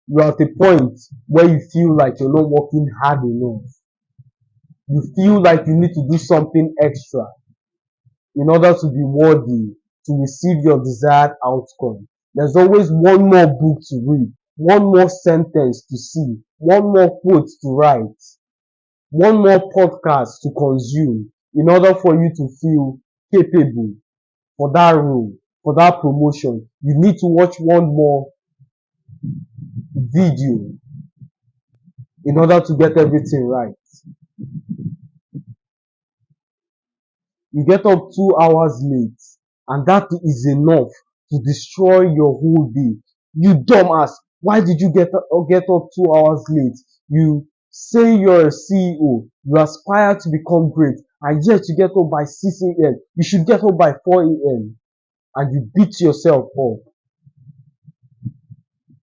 You're at a point where you feel like you're not working hard enough. You feel like you need to do something extra in order to be worthy to receive your desired outcome. There's always one more book to read, one more sentence to see, one more quote to write, one more podcast to consume in order for you to feel capable for that role, for that promotion. You need to watch one more video in order to get everything right. You get up 2 hours late, and that is enough to destroy your whole day. You dumbass, why did you get up 2 hours late? You say you're a CEO, you aspire to become great, and yet you get up by 6 a.m. You should get up by 4 a.m. and you beat yourself up.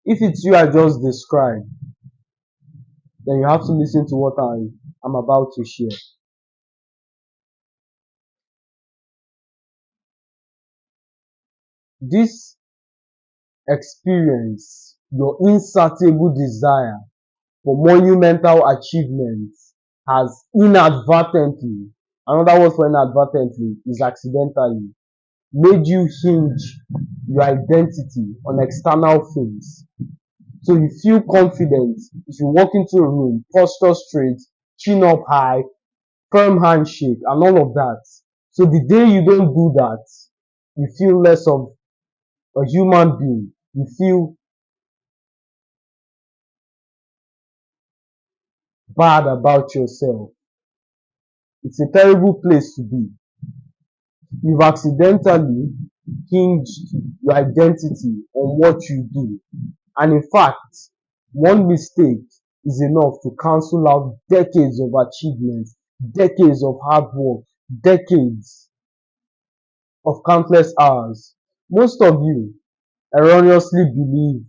If it's you I just described, then you have to listen to what I'm about to share. This experience, your insatiable desire for monumental achievements has inadvertently, another word for inadvertently is accidentally, made you hinge your identity on external things. So you feel confident if you walk into a room, posture straight, chin up high, firm handshake, and all of that. So the day you don't do that, you feel less of a human being. You feel bad about yourself. It's a terrible place to be. You've accidentally hinged your identity on what you do. And in fact, one mistake is enough to cancel out decades of achievements, decades of hard work, decades of countless hours. Most of you erroneously believe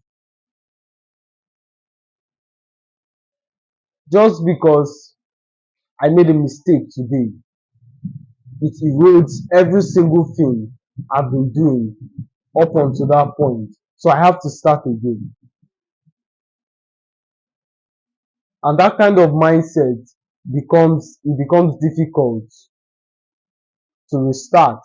just because I made a mistake today, it erodes every single thing I've been doing up until that point. So I have to start again. And that kind of mindset becomes difficult to restart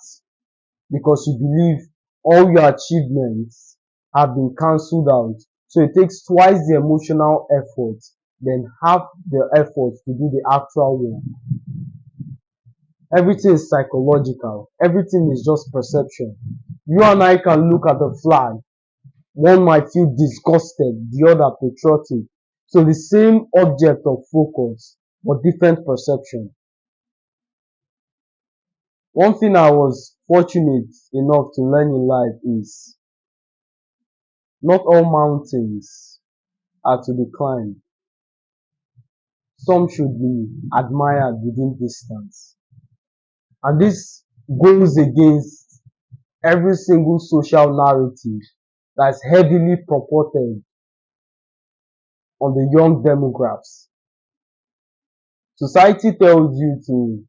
because you believe all your achievements have been cancelled out. So it takes twice the emotional effort than half the effort to do the actual work. Everything is psychological. Everything is just perception. You and I can look at a flag. One might feel disgusted, the other patriotic. So the same object of focus, but different perception. One thing I was fortunate enough to learn in life is not all mountains are to be climbed. Some should be admired within distance. And this goes against every single social narrative that's heavily purported on the young demographics. Society tells you to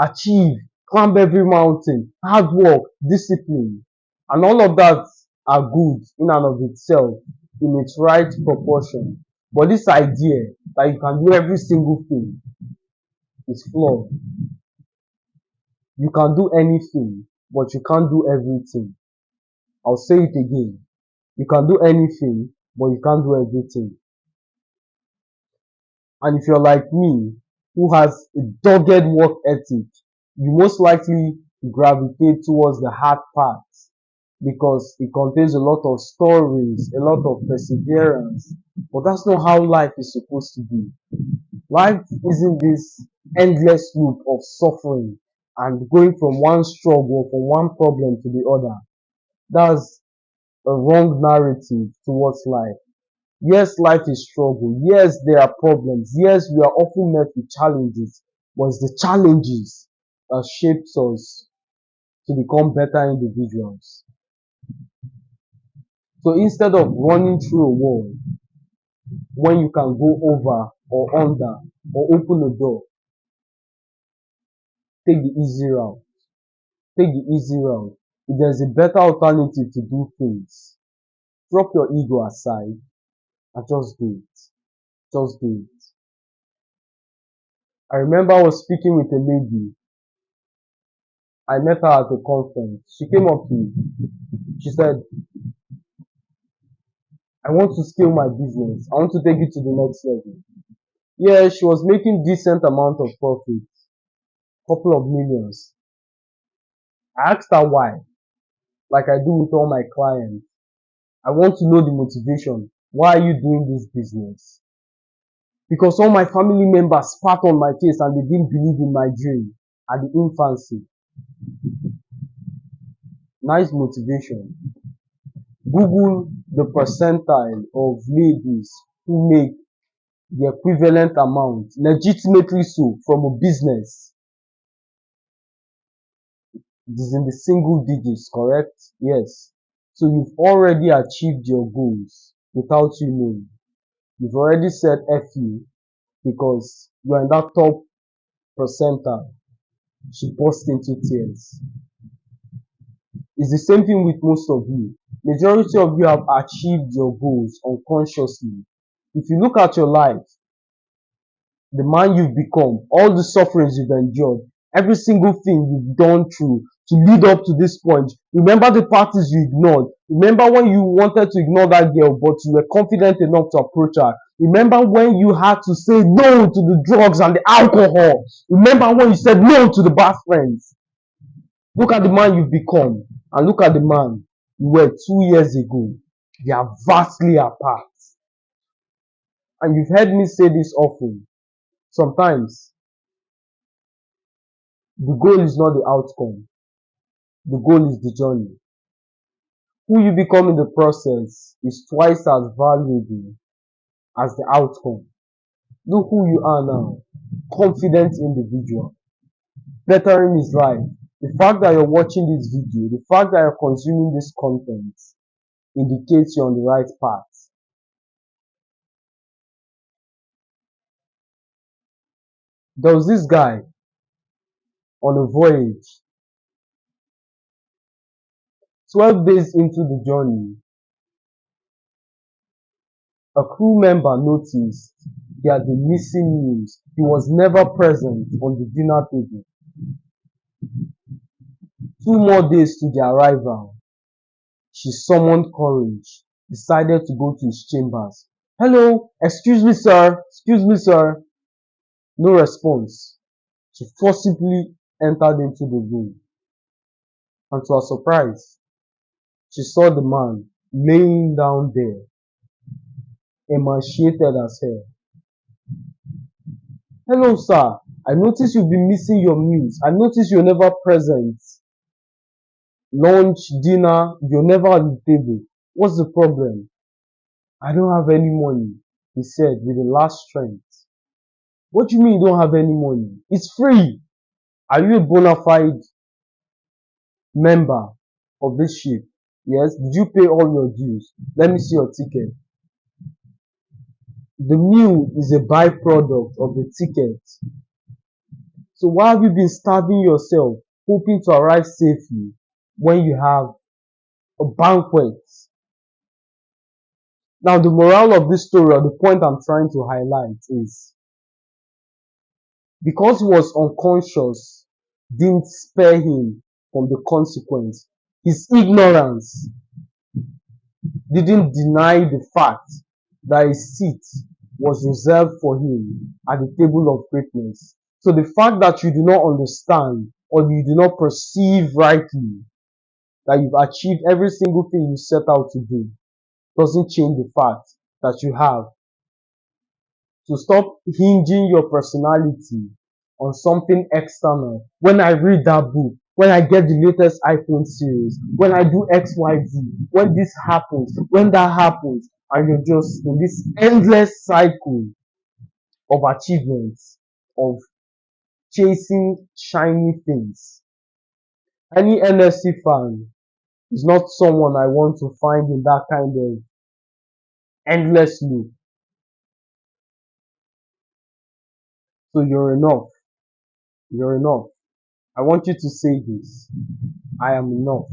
achieve, climb every mountain, hard work, discipline, and all of that are good in and of itself in its right proportion. But this idea that you can do every single thing is flawed. You can do anything, but you can't do everything. I'll say it again. You can do anything, but you can't do everything. And if you're like me, who has a dogged work ethic, you most likely gravitate towards the hard part because it contains a lot of stories, a lot of perseverance. But that's not how life is supposed to be. Life isn't this endless loop of suffering and going from one struggle, from one problem to the other. That's a wrong narrative towards life. Yes, life is struggle. Yes, there are problems. Yes, we are often met with challenges, but it's the challenges that shapes us to become better individuals. So instead of running through a wall, when you can go over or under or open a door, take the easy route. Take the easy route. If there's a better alternative to do things, Drop your ego aside and just do it. Just do it. I remember I was speaking with a lady. I met her at a conference. She came up to me. She said, I want to scale my business. I want to take it to the next level. Yeah, she was making decent amount of profit, couple of millions. I asked her why, like I do with all my clients. I want to know the motivation. Why are you doing this business? Because all my family members spat on my face and they didn't believe in my dream at the infancy. Nice motivation. Google the percentile of ladies who make the equivalent amount, legitimately so, from a business. It is in the single digits, correct? Yes. So you've already achieved your goals without you knowing. You've already said F you because you're in that top percentile. She burst into tears. It's the same thing with most of you. Majority of you have achieved your goals unconsciously. If you look at your life, the man you've become, all the sufferings you've endured, every single thing you've gone through to lead up to this point. Remember the parties you ignored. Remember when you wanted to ignore that girl, but you were confident enough to approach her. Remember when you had to say no to the drugs and the alcohol. Remember when you said no to the bad friends. Look at the man you've become and look at the man you were 2 years ago. They are vastly apart. And you've heard me say this often. Sometimes the goal is not the outcome. The goal is the journey. Who you become in the process is twice as valuable as the outcome. Look who you are now. Confident individual. Bettering his life. The fact that you're watching this video, the fact that you're consuming this content indicates you're on the right path. There was this guy on a voyage. 12 days into the journey, a crew member noticed he had been missing meals. He was never present on the dinner table. 2 more days to the arrival, she summoned courage, decided to go to his chambers. Hello, excuse me, sir. Excuse me, sir. No response. She forcibly entered into the room. And to her surprise, she saw the man laying down there, emaciated as hell. Hello, sir. I noticed you've been missing your meals. I noticed you're never present. Lunch, dinner, you're never at the table. What's the problem? I don't have any money, he said with the last strength. What do you mean you don't have any money? It's free. Are you a bona fide member of this ship? Yes. Did you pay all your dues? Let me see your ticket. The meal is a byproduct of the ticket. So why have you been starving yourself, hoping to arrive safely when you have a banquet? Now, the moral of this story, or the point I'm trying to highlight, is because he was unconscious, didn't spare him from the consequence. His ignorance didn't deny the fact that a seat was reserved for him at the table of greatness. So the fact that you do not understand or you do not perceive rightly that you've achieved every single thing you set out to do doesn't change the fact that you have. So stop hinging your personality on something external. When I read that book, when I get the latest iPhone series, when I do XYZ, when this happens, when that happens, and you're just in this endless cycle of achievements, of chasing shiny things. Any NFC fan is not someone I want to find in that kind of endless loop. So you're enough. You're enough. I want you to say this. I am enough.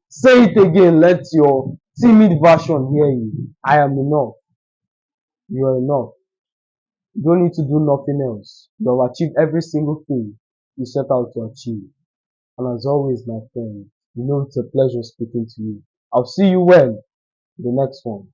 Say it again. Let your Timid version hear you. I am enough. You are enough. You don't need to do nothing else. You have achieved every single thing you set out to achieve. And as always, my friend, you know it's a pleasure speaking to you. I'll see you when the next one.